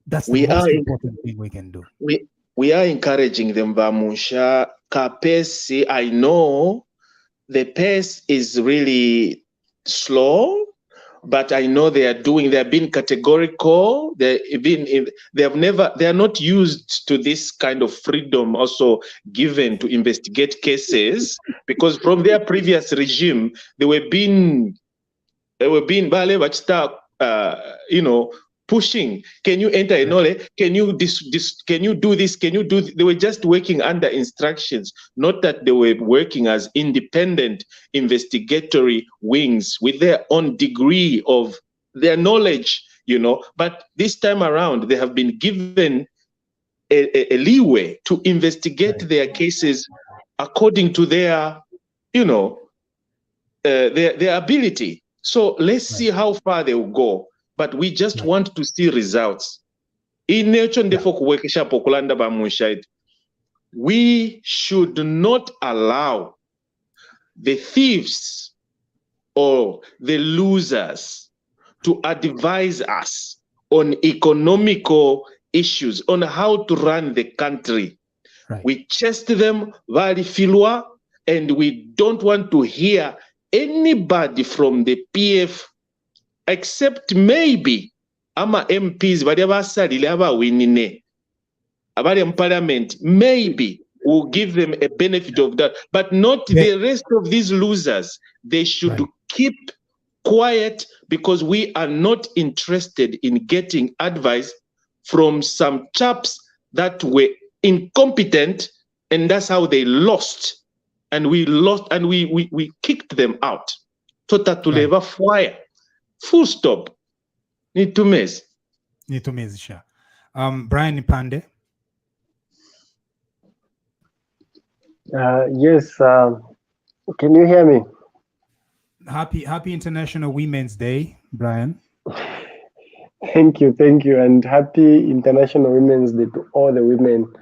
That's the most important thing we can do. We are encouraging them, Bamusha. Kapesi, I know the pace is really slow, but I know they are being categorical. They are not used to this kind of freedom also given to investigate cases, because from their previous regime, they were being pushing. Can you enter Enole? Can you do this? Can you do this? They were just working under instructions, not that they were working as independent investigatory wings with their own degree of their knowledge, But this time around, they have been given a leeway to investigate their cases according to their, their ability. So let's see how far they will go. But we just want to see results. We should not allow the thieves or the losers to advise us on economical issues, on how to run the country. Right. We chased them very filwa, and we don't want to hear anybody from the PF except maybe ama MPs winine parliament, maybe we'll give them a benefit of that, but not the rest of these losers. They should keep quiet, because we are not interested in getting advice from some chaps that were incompetent, and that's how they lost. And we kicked them out. Totatuleva fire. Full stop. Need to miss. Sure. Brian Pande. Yes. Can you hear me? Happy International Women's Day, Brian. Thank you, and happy International Women's Day to all the women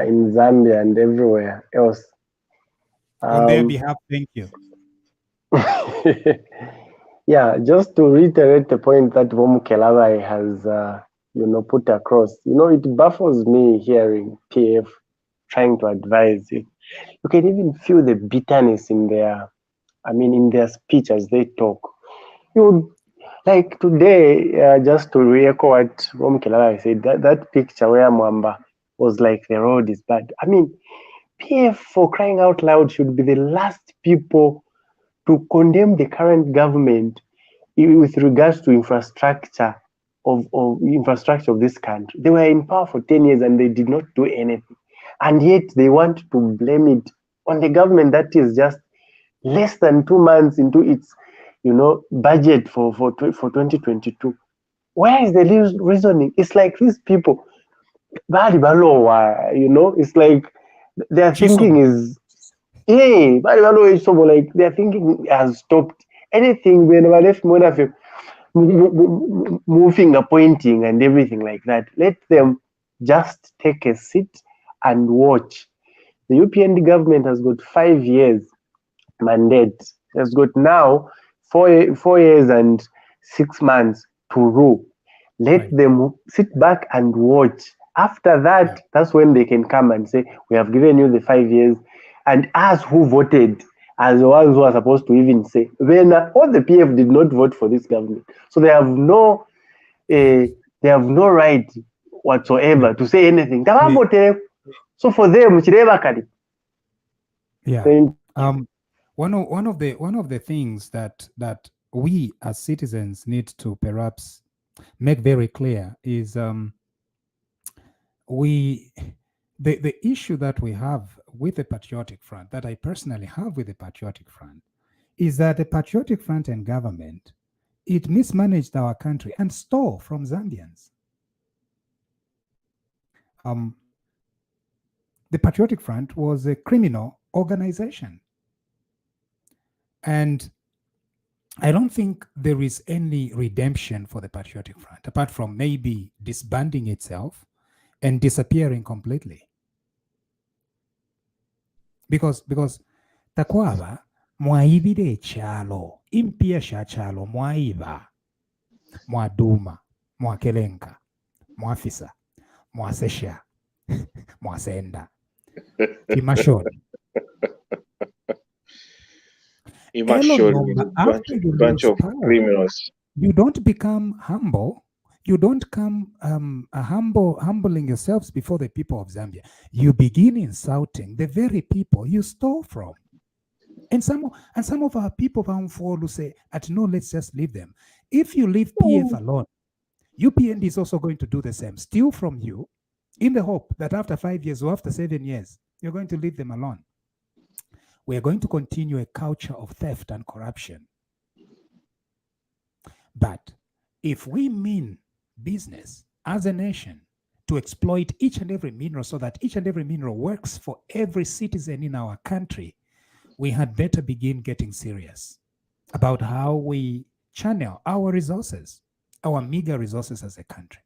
in Zambia and everywhere else. On their behalf, thank you. Yeah, just to reiterate the point that Vom Kelawai has, put across. It baffles me hearing PF trying to advise. You can even feel the bitterness in their, in their speech as they talk. You would, like today, just to re-echo what Rom Kelala said, that picture where Mwamba was like the road is bad. PF, for crying out loud, should be the last people to condemn the current government with regards to infrastructure of this country. They were in power for 10 years and they did not do anything. And yet they want to blame it on the government that is just less than 2 months into its budget for 2022. Where is the reasoning? It's like these people, it's like their thinking is, like their thinking has stopped. Anything when we left moving, appointing and everything like that. Let them just take a seat and watch. The UPND government has got 5 years mandate. It has got now 4 years and 6 months to rule. Let them sit back and watch. After that, that's when they can come and say, we have given you the 5 years. And us who voted, as the ones who are supposed to even say, when all the PF did not vote for this government. So they have no right whatsoever to say anything. So for them, one of the things that we as citizens need to perhaps make very clear is the issue that we have with the Patriotic Front, that I personally have with the Patriotic Front, is that the Patriotic Front and government, it mismanaged our country and stole from Zambians. The Patriotic Front was a criminal organization. And I don't think there is any redemption for the Patriotic Front, apart from maybe disbanding itself and disappearing completely. Because takwaba mwaibire chalo impia sha chalo mwaiba mwaduma mwakelenka mwafisa mwasesha mwasenda imashoni after you bunch of criminals. You don't become humble. You don't come humbling yourselves before the people of Zambia. You begin insulting the very people you stole from. And some of our people who say, no, let's just leave them. If you leave PF alone, UPND is also going to do the same. Steal from you in the hope that after 5 years or after 7 years, you're going to leave them alone. We're going to continue a culture of theft and corruption. But if we mean business as a nation to exploit each and every mineral so that each and every mineral works for every citizen in our country, we had better begin getting serious about how we channel our resources, our meager resources as a country.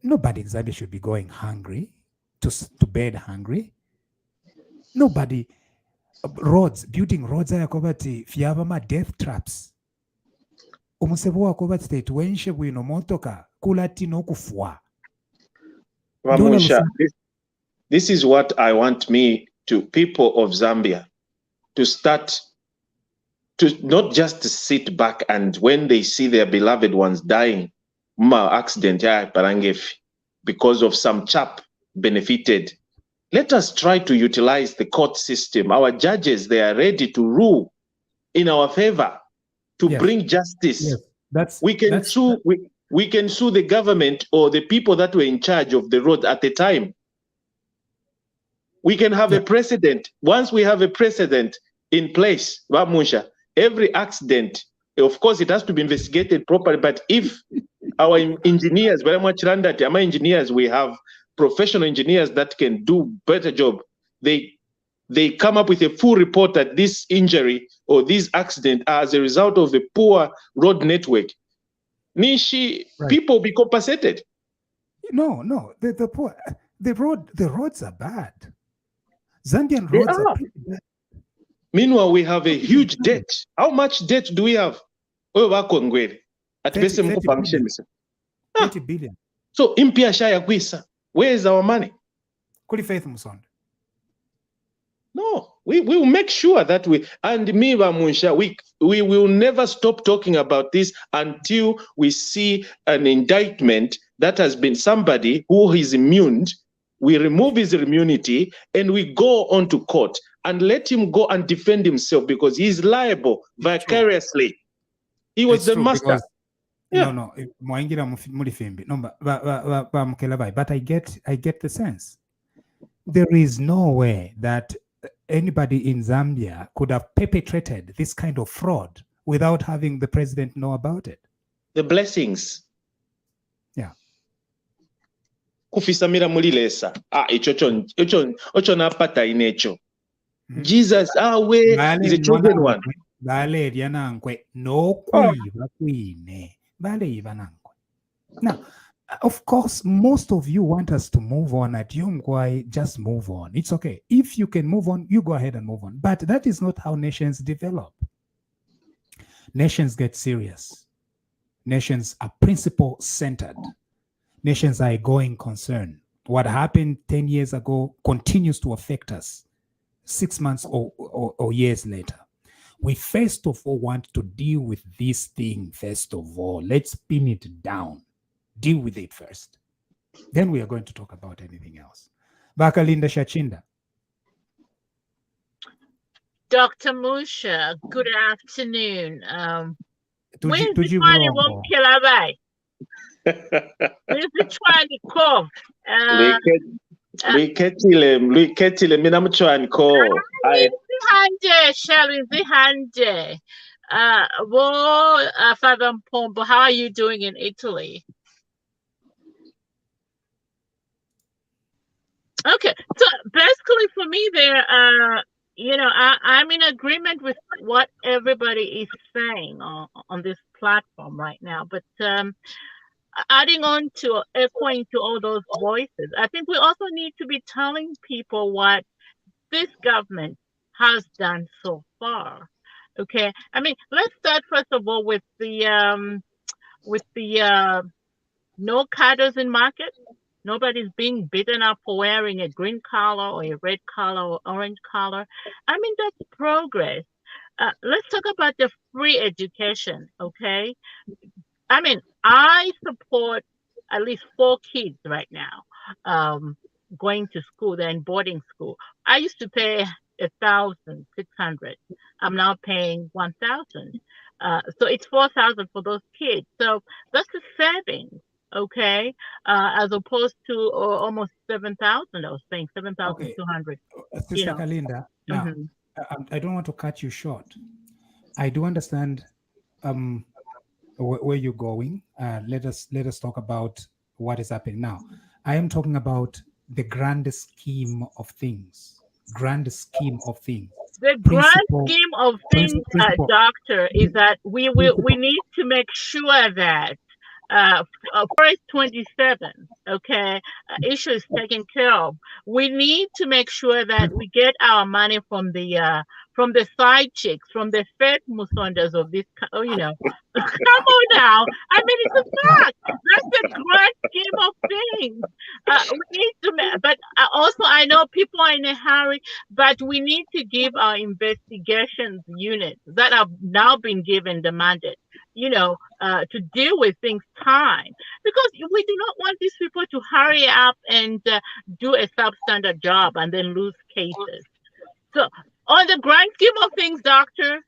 Nobody in Zambia should be going hungry, to bed hungry. Nobody, building roads, death traps. This is what I want people of Zambia to start to not just sit back and when they see their beloved ones dying, accident because of some chap benefited. Let us try to utilize the court system. Our judges, they are ready to rule in our favor, to bring justice. Yes. We can sue the government or the people that were in charge of the road at the time. We can have a precedent. Once we have a precedent in place, Munshya, every accident, of course, it has to be investigated properly. But if our engineers, very much our engineers, we have professional engineers that can do better job. They come up with a full report that this injury or this accident are as a result of the poor road network. People be compensated. No, the roads are bad. Zambian roads are pretty bad. Meanwhile, we have a huge debt. How much debt do we have? 30 billion. So impia shaya kwisa. Where is our money? Kuli Faith Musonda. No, we will make sure that we will never stop talking about this until we see an indictment that has been somebody who is immune. We remove his immunity and we go on to court and let him go and defend himself because he's liable vicariously. He was the master. Because, no, but I get the sense. There is no way that anybody in Zambia could have perpetrated this kind of fraud without having the president know about it. The blessings. Yeah. Kufisamira mulilesa. Ocho na pata inecho. Jesus, we is a chosen one. Now, of course, most of you want us to move on at Yumgwai, just move on. It's okay. If you can move on, you go ahead and move on. But that is not how nations develop. Nations get serious. Nations are principle-centered. Nations are a going concern. What happened 10 years ago continues to affect us 6 months or years later. We first of all want to deal with this thing first of all. Let's pin it down. Deal with it first. Then we are going to talk about anything else. Bakalinda Shachinda. Dr. Munshya, good afternoon. Where's the the money won't kill away? Where's the trying to come? Liketile mina mchwani ko. Shall we hande? Father Mpombo, how are you doing in Italy? Okay, so basically for me there, I'm in agreement with what everybody is saying on this platform right now, but adding on to echoing to all those voices, I think we also need to be telling people what this government has done so far. Okay, I mean, let's start first of all with the no cadres in market. Nobody's being beaten up for wearing a green collar or a red collar or orange collar. I mean, that's progress. Let's talk about the free education, okay? I mean, I support at least 4 kids right now going to school. They're in boarding school. I used to pay 1,600. I'm now paying 1,000. So it's 4,000 for those kids. So that's a saving. Okay, as opposed to almost 7,000. I was saying 7,200. Sister Kalinda, now I don't want to cut you short. I do understand where you're going. Let us talk about what is happening now. I am talking about the grand scheme of things. The grand scheme of things, Doctor, is that we need to make sure that first 27, okay, issue is taken care of. We need to make sure that we get our money from the side chicks, from the fed musondas of this, come on now. I mean, it's a fact. That's the grand scheme of things. We need to, but also I know people are in a hurry, but we need to give our investigations units that have now been given the mandate, to deal with things time, because we do not want these people to hurry up and do a substandard job and then lose cases. So on the grand scheme of things, Doctor,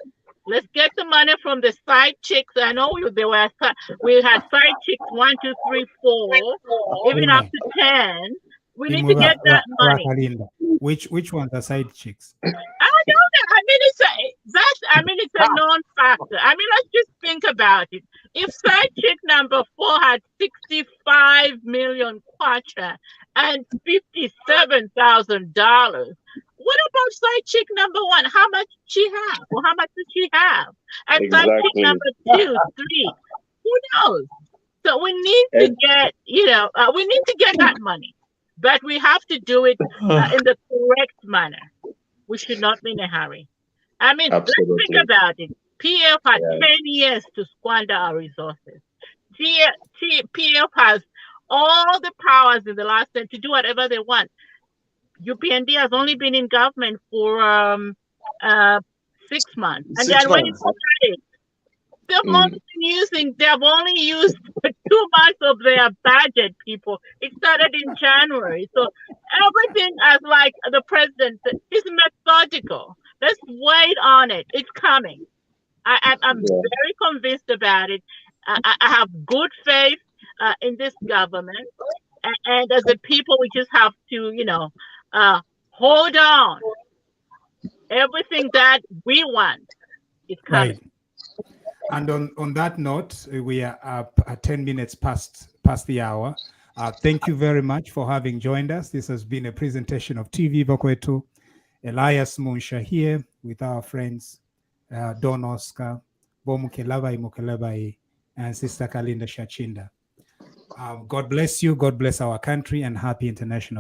let's get the money from the side chicks. I know we had side chicks 1, 2, 3, 4, even up to 10. We need to get that money. Which ones are side chicks? I don't know. I mean, it's a non-factor. I mean, let's just think about it. If side chick number 4 had 65 million kwacha and $57,000, what about side chick number 1? How much did she have? Or how much did she have? And exactly. Side chick number 2, 3, who knows? So we need to get, we need to get that money, but we have to do it in the correct manner. We should not be in a hurry. I mean, Absolutely. Let's think about it. PF had 10 years to squander our resources. PF has all the powers in the last 10 to do whatever they want. UPND has only been in government for 6 months, and 6 then when it months. started, they have only used 2 months of their budget. People, it started in January, so everything as like the president said, is methodical. Let's wait on it. It's coming. I'm very convinced about it. I have good faith in this government, and as a people, we just have to, hold on. Everything that we want is coming. Right. And on that note, we are up at 10 minutes past the hour. Thank you very much for having joined us. This has been a presentation of TVBAKWETU. Elias Munshya here with our friends Don Oscar, Bomukelabai Mukelabai, and Sister Kalinda Shachinda. God bless you. God bless our country, and happy International